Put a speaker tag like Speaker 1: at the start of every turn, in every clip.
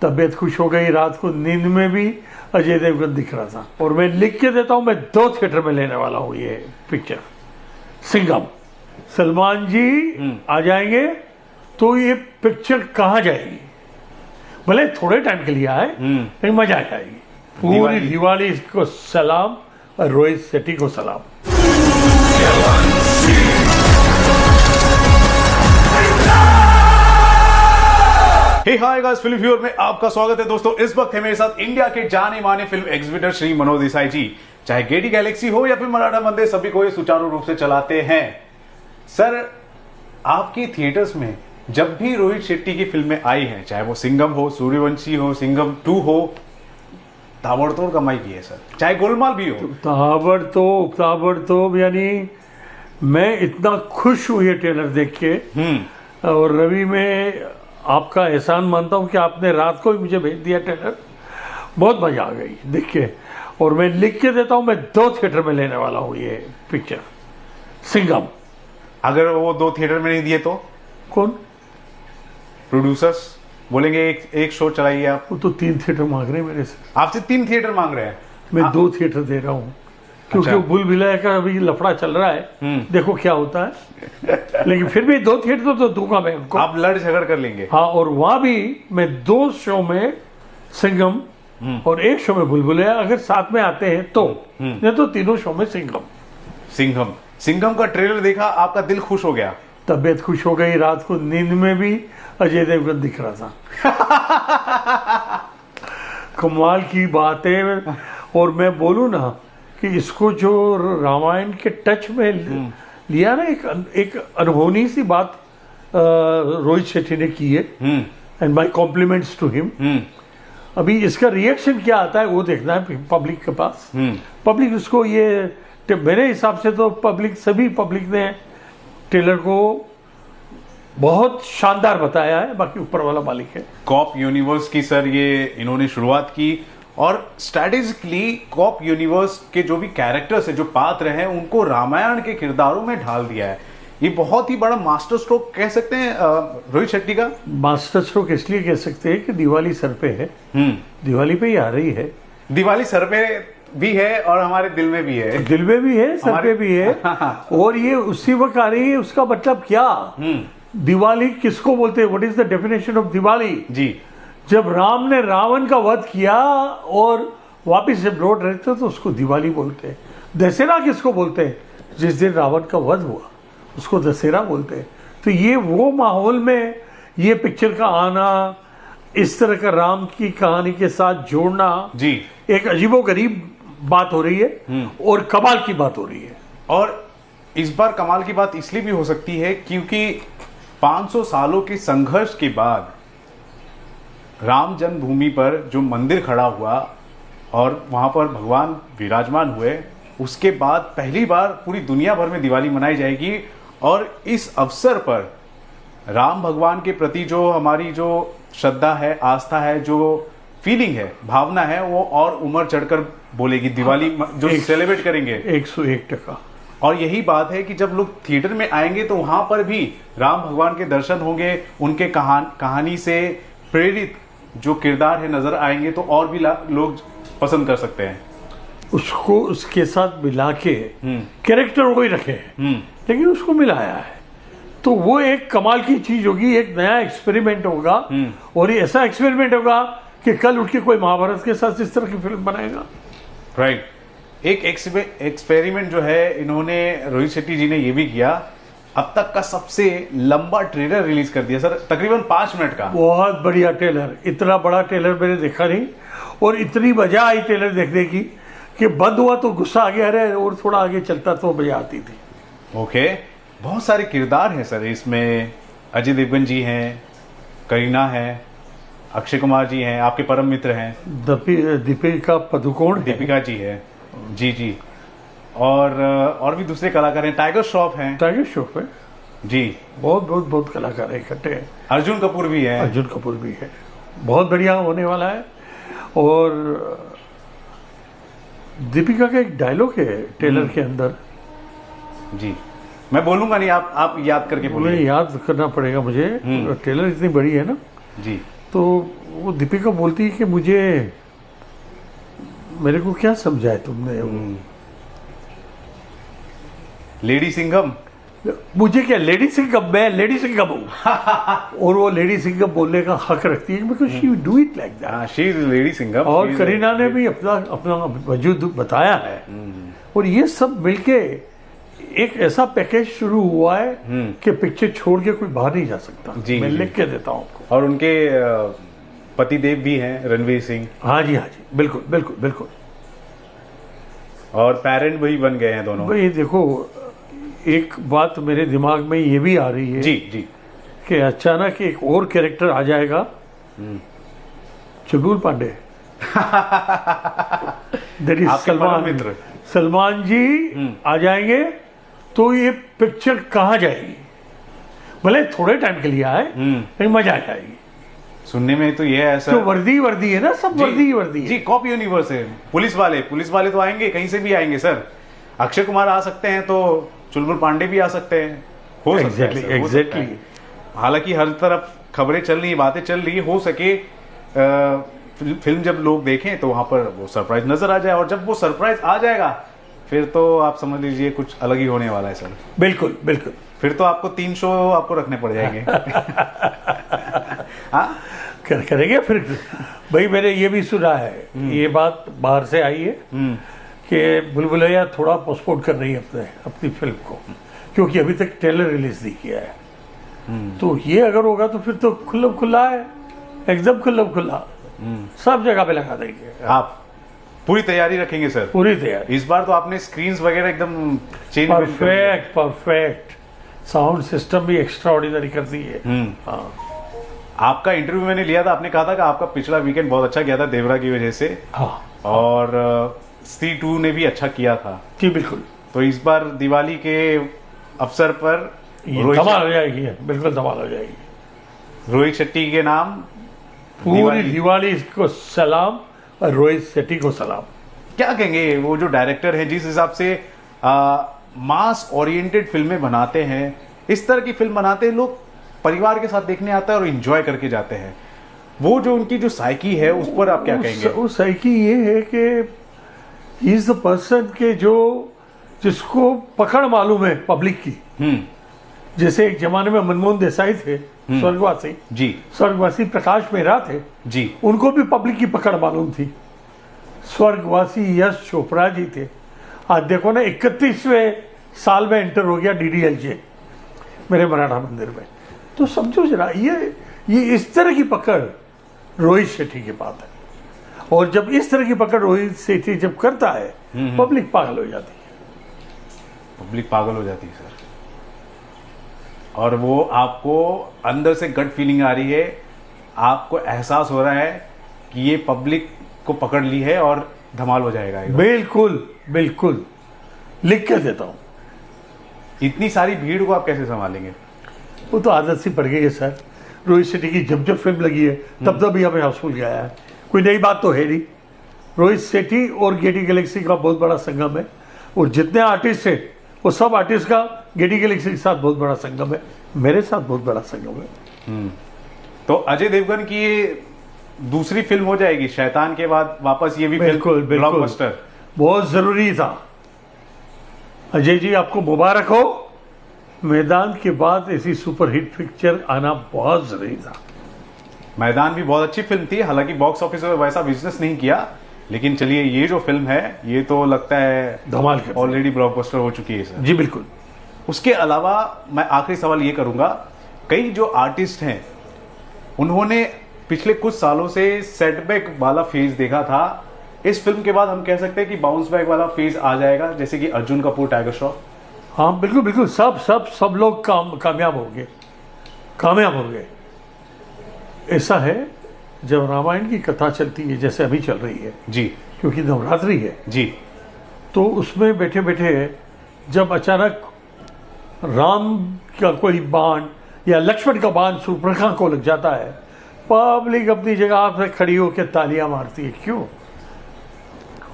Speaker 1: तबीयत खुश हो गई, रात को नींद में भी अजय देवगन दिख रहा था। और मैं लिख के देता हूं, मैं 2 थिएटर में लेने वाला हूं ये पिक्चर, सिंघम। सलमान जी आ जाएंगे तो ये पिक्चर कहाँ जाएगी, भले थोड़े टाइम के लिए आए लेकिन मजा आ जाएगी। पूरी दिवाली को सलाम और रोहित शेट्टी को सलाम।
Speaker 2: हे हाय गाइस, फिल्म व्यूअर में आपका स्वागत है दोस्तों। इस वक्त है मेरे साथ इंडिया के जाने माने फिल्म एग्जीबिटर श्री मनोज देसाई जी। चाहे गेटी गैलेक्सी हो या फिर मराठा मंदिर, सभी को ये सुचारू रूप से चलाते हैं। सर, आपके थिएटर्स में जब भी रोहित शेट्टी की फिल्में आई हैं, चाहे वो सिंघम हो, सूर्यवंशी हो, सिंघम 2 हो, ताबड़तोड़ कमाई की है सर, चाहे गोलमाल भी हो। ताबड़तोड़ यानी मैं इतना खुश हूं ये ट्रेलर देख के। और रवि में आपका एहसान मानता हूं कि आपने रात को ही मुझे भेज दिया ट्रेलर, बहुत मजा आ गई देख के। और मैं लिख के देता हूं, मैं 2 थिएटर में लेने वाला हूं ये पिक्चर, सिंघम। अगर वो 2 थिएटर में नहीं दिए तो
Speaker 1: कौन
Speaker 2: प्रोड्यूसर्स बोलेंगे एक शो चलाइए आप।
Speaker 1: वो तो 3 थिएटर मांग रहे हैं मेरे से।
Speaker 2: आपसे 3 थिएटर मांग रहे हैं?
Speaker 1: मैं 2 थिएटर दे रहा हूँ क्योंकि
Speaker 2: अच्छा।
Speaker 1: बुलबुलाया का अभी लफड़ा चल रहा है, देखो क्या होता है। लेकिन फिर भी 2 थिएटर तो दूंगा मैं उनको।
Speaker 2: आप लड़ झगड़ कर लेंगे?
Speaker 1: हाँ, और वहां भी मैं 2 शो में सिंघम और 1 शो में बुलबुलाया, अगर साथ में आते हैं तो, नहीं तो 3 शो में सिंघम।
Speaker 2: सिंघम का ट्रेलर देखा, आपका दिल खुश हो गया?
Speaker 1: तबीयत खुश हो गई, रात को नींद में भी अजय देवगन दिख रहा था। कमाल की बात है। और मैं बोलूं ना कि इसको जो रामायण के टच में लिया ना, एक अनहोनी सी बात रोहित शेट्टी ने की है, and my compliments to him. अभी इसका रिएक्शन क्या आता है वो देखना है पब्लिक के पास। पब्लिक उसको मेरे हिसाब से तो सभी पब्लिक ने ट्रेलर को बहुत शानदार बताया है, बाकी ऊपर वाला मालिक है।
Speaker 2: कॉप यूनिवर्स की सर ये इन्होंने शुरुआत की, और स्ट्रेटेजिकली कॉप यूनिवर्स के जो भी कैरेक्टर्स है, जो पात्र हैं, उनको रामायण के किरदारों में ढाल दिया है। ये बहुत ही बड़ा मास्टर स्ट्रोक कह सकते हैं रोहित शेट्टी का। मास्टर स्ट्रोक इसलिए कह सकते हैं कि दिवाली सर पे है, दिवाली पे ही आ रही है। दिवाली सर पे भी है और हमारे दिल में भी है। दिल में भी है, सर पे भी है। और ये उसी वक्त आ रही है। उसका मतलब क्या, दिवाली किसको बोलते हैं? What is the definition of Diwali ji? जब राम ने रावण का वध किया और वापिस जब लौट रहे थे तो उसको दिवाली बोलते हैं। दशहरा किसको बोलते हैं? जिस दिन रावण का वध हुआ उसको दशहरा बोलते हैं। तो ये वो माहौल में ये पिक्चर का आना, इस तरह का राम की कहानी के साथ जोड़ना जी, एक अजीबोगरीब बात हो रही है और कमाल की बात हो रही है। और इस बार कमाल की बात इसलिए भी हो सकती है क्योंकि 500 सालों के संघर्ष के बाद राम जन्मभूमि पर जो मंदिर खड़ा हुआ और वहां पर भगवान विराजमान हुए, उसके बाद पहली बार पूरी दुनिया भर में दिवाली मनाई जाएगी। और इस अवसर पर राम भगवान के प्रति जो हमारी जो श्रद्धा है, आस्था है, जो फीलिंग है, भावना है, वो और उम्र चढ़कर बोलेगी। दिवाली जो सेलिब्रेट करेंगे 101%। और यही बात है कि जब लोग थिएटर में आएंगे तो वहां पर भी राम भगवान के दर्शन होंगे, उनके कहानी से प्रेरित जो किरदार है नजर आएंगे, तो और भी लोग पसंद कर सकते हैं उसको। उसके साथ मिला के कैरेक्टर वही रखे हैं, लेकिन उसको मिलाया है, तो वो एक कमाल की चीज होगी, एक नया एक्सपेरिमेंट होगा। और ये ऐसा एक्सपेरिमेंट होगा कि कल उठ के कोई महाभारत के साथ इस तरह की फिल्म बनाएगा। राइट। एक एक्सपेरिमेंट जो है इन्होंने, रोहित शेट्टी जी ने ये भी किया, अब तक का सबसे लंबा ट्रेलर रिलीज कर दिया सर, तकरीबन 5 मिनट का। बहुत बढ़िया ट्रेलर, इतना बड़ा ट्रेलर मैंने देखा नहीं। और इतनी मजा आई ट्रेलर देखने की कि बंद हुआ तो गुस्सा आ गया, अरे और थोड़ा आगे चलता तो मजा आती थी। ओके। बहुत सारे किरदार हैं सर इसमें। अजय देवगन जी हैं, करीना है, अक्षय कुमार जी हैं, आपके परम मित्र हैं, दीपिका पादुकोण, दीपिका जी है जी, और भी दूसरे कलाकार हैं, टाइगर श्रॉफ हैं। टाइगर श्रॉफ है जी, बहुत कलाकार है इकट्ठे हैं। अर्जुन कपूर भी है। बहुत बढ़िया होने वाला है। और दीपिका का एक डायलॉग है ट्रेलर के अंदर जी, मैं बोलूंगा नहीं, आप याद करके बोलिए। याद करना पड़ेगा मुझे, ट्रेलर इतनी बड़ी है ना जी।
Speaker 1: तो वो दीपिका बोलती है कि मेरे को क्या समझाए तुमने?
Speaker 2: लेडी सिंघम,
Speaker 1: मुझे क्या लेडी सिंघम, मैं लेडी सिंघम हूँ और वो लेडी सिंघम बोलने का हक रखती है because she do it like that.
Speaker 2: She is lady Singham.
Speaker 1: और करीना ने भी अपना वजूद बताया है। और ये सब मिलके एक ऐसा पैकेज शुरू हुआ है कि पिक्चर छोड़ के कोई बाहर नहीं जा सकता। मैं लिख के देता हूँ आपको।
Speaker 2: और उनके पतिदेव भी हैं रणवीर सिंह।
Speaker 1: हाँ जी, बिल्कुल बिल्कुल बिल्कुल।
Speaker 2: और पेरेंट भी बन गए हैं दोनों।
Speaker 1: भाई देखो, एक बात मेरे दिमाग में ये भी आ रही है
Speaker 2: जी जी
Speaker 1: कि अचानक एक और कैरेक्टर आ जाएगा, चुलबुल पांडे। दैट इज सलमान जी आ जाएंगे तो ये पिक्चर कहाँ जाएगी? भले थोड़े टाइम के लिए आए लेकिन मजा आ जाएगी।
Speaker 2: सुनने में तो ये है सर,
Speaker 1: तो वर्दी है ना, सब वर्दी है
Speaker 2: जी। कॉप यूनिवर्स है। पुलिस वाले तो आएंगे, कहीं से भी आएंगे सर। अक्षय कुमार आ सकते हैं तो चुलबुल पांडे भी आ सकते हैं, हो सकता है
Speaker 1: एग्जैक्टली।
Speaker 2: हालांकि हर तरफ खबरें चल रही, बातें चल रही, हो सके फिल्म जब लोग देखें तो वहां पर वो सरप्राइज नजर आ जाए। और जब वो सरप्राइज आ जाएगा फिर तो आप समझ लीजिए कुछ अलग ही होने वाला है सर।
Speaker 1: बिल्कुल बिल्कुल।
Speaker 2: फिर तो आपको 3 शो आपको रखने पड़ जाएंगे। हाँ
Speaker 1: करेंगे फिर। भाई मैंने ये भी सुना है, ये बात बाहर से आई है कि बुलबुलैया थोड़ा पोस्टपोन कर रही है अपनी फिल्म को, क्योंकि अभी तक ट्रेलर रिलीज नहीं किया है। तो ये अगर होगा तो फिर तो खुला है, एकदम खुला सब जगह पे लगा देंगे।
Speaker 2: आप पूरी तैयारी रखेंगे सर? पूरी तैयारी। इस बार तो आपने स्क्रीन्स वगैरह एकदम चेंज,
Speaker 1: परफेक्ट साउंड सिस्टम भी एक्स्ट्राऑर्डिनरी कर दी है। हाँ।
Speaker 2: आपका इंटरव्यू मैंने लिया था, आपने कहा था कि आपका पिछला वीकेंड बहुत अच्छा गया था देवरा की वजह से।
Speaker 1: हाँ।
Speaker 2: और स्त्री 2 ने भी अच्छा किया था।
Speaker 1: जी बिल्कुल।
Speaker 2: तो इस बार दिवाली के अवसर पर
Speaker 1: धमाल हो जाएगी, बिल्कुल धमाल हो जाएगी।
Speaker 2: रोहित शेट्टी के नाम
Speaker 1: पूरी दिवाली को सलाम और रोहित शेट्टी को सलाम।
Speaker 2: क्या कहेंगे वो जो डायरेक्टर है, जिस हिसाब से मास ओरिएंटेड फिल्में बनाते हैं, इस तरह की फिल्म बनाते हैं, लोग परिवार के साथ देखने आता है और एंजॉय करके जाते हैं। वो जो उनकी जो साइकी है उस पर आप क्या कहेंगे?
Speaker 1: वो साइकी ये है कि ही इज द पर्सन के जिसको पकड़ मालूम है पब्लिक की। जैसे एक जमाने में मनमोहन देसाई थे, स्वर्गवासी
Speaker 2: जी,
Speaker 1: स्वर्गवासी प्रकाश मेहरा थे
Speaker 2: जी,
Speaker 1: उनको भी पब्लिक की पकड़ मालूम थी। स्वर्गवासी यश चोपड़ा जी थे, आज देखो ना 31वें साल में एंटर हो गया डीडीएलजे मेरे मराठा मंदिर में। तो समझो जरा, ये इस तरह की पकड़ रोहित शेट्टी के पास है। और जब इस तरह की पकड़ रोहित शेट्टी जब करता है, पब्लिक पागल हो जाती है।
Speaker 2: पब्लिक पागल हो जाती है सर। और वो आपको अंदर से गट फीलिंग आ रही है, आपको एहसास हो रहा है कि ये पब्लिक को पकड़ ली है और धमाल हो जाएगा।
Speaker 1: बिल्कुल बिल्कुल, लिख के देता हूं।
Speaker 2: इतनी सारी भीड़ को आप कैसे संभालेंगे?
Speaker 1: वो तो आदत सी पड़ गई है सर। रोहित शेट्टी की जब फिल्म लगी है तब भी हमें हाउसफुल गया है, कोई नई बात तो है नहीं। रोहित शेट्टी और गेटी गैलेक्सी का बहुत बड़ा संगम है, और जितने आर्टिस्ट हैं वो सब आर्टिस्ट का गेटी गैलेक्सी के साथ बहुत बड़ा संगम है, मेरे साथ बहुत बड़ा संगम है।
Speaker 2: तो अजय देवगन की ये दूसरी फिल्म हो जाएगी शैतान के बाद वापस, ये भी
Speaker 1: बिल्कुल
Speaker 2: ब्लॉकबस्टर
Speaker 1: बहुत जरूरी था। अजय जी आपको मुबारक हो, मैदान के बाद ऐसी सुपरहिट पिक्चर आना बहुत जरूरी था।
Speaker 2: मैदान भी बहुत अच्छी फिल्म थी, हालांकि बॉक्स ऑफिस में वैसा बिजनेस नहीं किया, लेकिन चलिए ये जो फिल्म है ये तो लगता है
Speaker 1: धमाल,
Speaker 2: ऑलरेडी ब्लॉकबस्टर हो चुकी है सर।
Speaker 1: जी बिल्कुल।
Speaker 2: उसके अलावा मैं आखिरी सवाल ये करूंगा, कई जो आर्टिस्ट हैं उन्होंने पिछले कुछ सालों से सेटबैक वाला फेज देखा था, इस फिल्म के बाद हम कह सकते हैं कि बाउंस बैक वाला फेज आ जाएगा, जैसे कि अर्जुन कपूर, टाइगर श्रॉफ।
Speaker 1: हाँ बिल्कुल बिल्कुल, सब लोग कामयाब हो गए। ऐसा है, जब रामायण की कथा चलती है जैसे अभी चल रही है
Speaker 2: जी,
Speaker 1: क्योंकि नवरात्रि है
Speaker 2: जी,
Speaker 1: तो उसमें बैठे बैठे जब अचानक राम का कोई बाण या लक्ष्मण का बाण शूर्पणखा को लग जाता है, पब्लिक अपनी जगह पे खड़ी होकर तालियां मारती है। क्यों?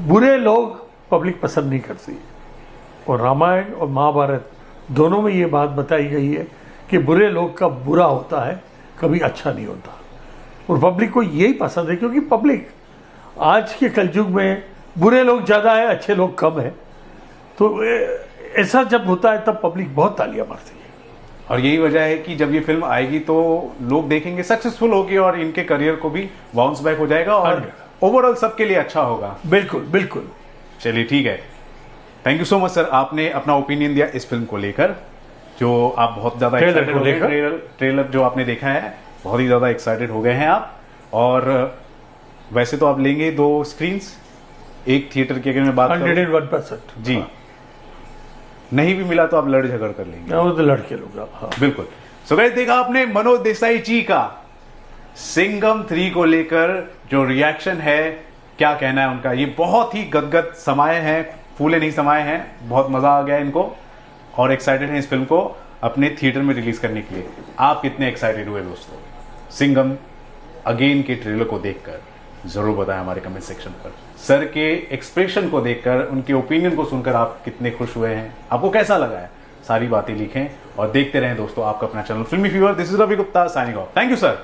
Speaker 1: बुरे लोग पब्लिक पसंद नहीं करती। और रामायण और महाभारत दोनों में ये बात बताई गई है कि बुरे लोग का बुरा होता है, कभी अच्छा नहीं होता। और पब्लिक को यही पसंद है, क्योंकि पब्लिक आज के कलयुग में बुरे लोग ज़्यादा है, अच्छे लोग कम है। तो ऐसा जब होता है तब पब्लिक बहुत तालियां मारती है।
Speaker 2: और यही वजह है कि जब ये फिल्म आएगी तो लोग देखेंगे, सक्सेसफुल होगी और इनके करियर को भी बाउंस बैक हो जाएगा और ओवरऑल सबके लिए अच्छा होगा।
Speaker 1: बिल्कुल बिल्कुल।
Speaker 2: चलिए ठीक है, thank you so much sir, आपने अपना ओपिनियन दिया इस फिल्म को लेकर, जो आप बहुत ज्यादा एक्साइटेड हो गए। ट्रेलर जो आपने देखा है बहुत ही ज्यादा एक्साइटेड हो गए हैं आप। और वैसे तो आप लेंगे 2 स्क्रीन्स, एक थिएटर की अगर मैं बात करूं
Speaker 1: 101%
Speaker 2: जी, नहीं भी मिला तो आप लड़ झगड़ कर लेंगे।
Speaker 1: वो तो लड़के लोग। हाँ।
Speaker 2: बिल्कुल। सो गाइस, देखा आपने मनोज देसाई जी का सिंघम 3 को लेकर जो रिएक्शन है, क्या कहना है उनका। ये बहुत ही गदगद समाये हैं, फूले नहीं समाये हैं, बहुत मजा आ गया इनको और एक्साइटेड हैं इस फिल्म को अपने थिएटर में रिलीज करने के लिए। आप कितने एक्साइटेड हुए दोस्तों सिंघम अगेन के ट्रेलर को देखकर? जरूर बताएं हमारे कमेंट सेक्शन पर। सर के एक्सप्रेशन को देखकर, उनके ओपिनियन को सुनकर आप कितने खुश हुए हैं, आपको कैसा लगा है, सारी बातें लिखें और देखते रहें दोस्तों आपका अपना channel Filmy fever. This is Ravi Gupta signing off. Thank you sir.